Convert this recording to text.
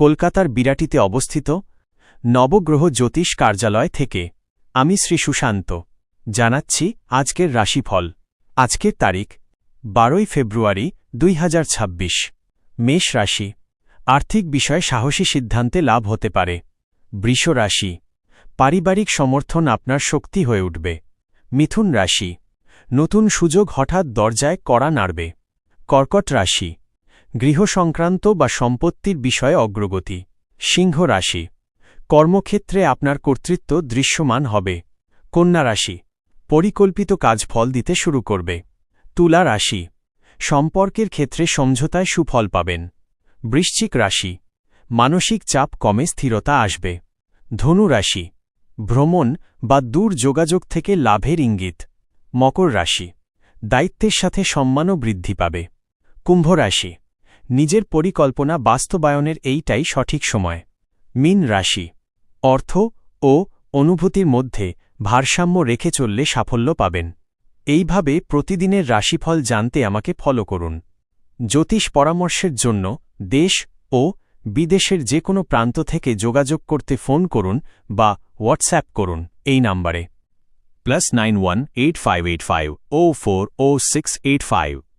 কলকাতার বিরাটিতে অবস্থিত নবগ্রহ জ্যোতিষ কার্যালয় থেকে আমি শ্রী সুশান্ত জানাচ্ছি আজকের রাশিফল। আজকের তারিখ 12 ফেব্রুয়ারি 2026। মেষ রাশি, আর্থিক বিষয়ে সাহসী সিদ্ধান্তে লাভ হতে পারে। বৃষ রাশি, পারিবারিক সমর্থন আপনার শক্তি হয়ে উঠবে। মিথুন রাশি, নতুন সুযোগ হঠাৎ দরজায় কড়া নাড়বে। কর্কট রাশি, গৃহ সংক্রান্ত বা সম্পত্তির বিষয়ে অগ্রগতি। সিংহ রাশি, কর্মক্ষেত্রে আপনার কর্তৃত্ব দৃশ্যমান হবে। কন্যা রাশি, পরিকল্পিত কাজ ফল দিতে শুরু করবে। তুলা রাশি, সম্পর্কের ক্ষেত্রে সমঝোতায় সুফল পাবেন। বৃশ্চিক রাশি, মানসিক চাপ কমে স্থিরতা আসবে। ধনু রাশি, ভ্রমণ বা দূর যোগাযোগ থেকে লাভের ইঙ্গিত। মকর রাশি, দায়িত্বের সাথে সম্মানও বৃদ্ধি পাবে। কুম্ভ রাশি, নিজের পরিকল্পনা বাস্তবায়নের এইটাই সঠিক সময়। মীন রাশি, অর্থ ও অনুভূতির মধ্যে ভারসাম্য রেখে চললে সাফল্য পাবেন। এইভাবে প্রতিদিনের রাশিফল জানতে আমাকে ফলো করুন। জ্যোতিষ পরামর্শের জন্য দেশ ও বিদেশের যে কোনো প্রান্ত থেকে যোগাযোগ করতে ফোন করুন বা হোয়াটসঅ্যাপ করুন এই নাম্বারে +91 8585 040685।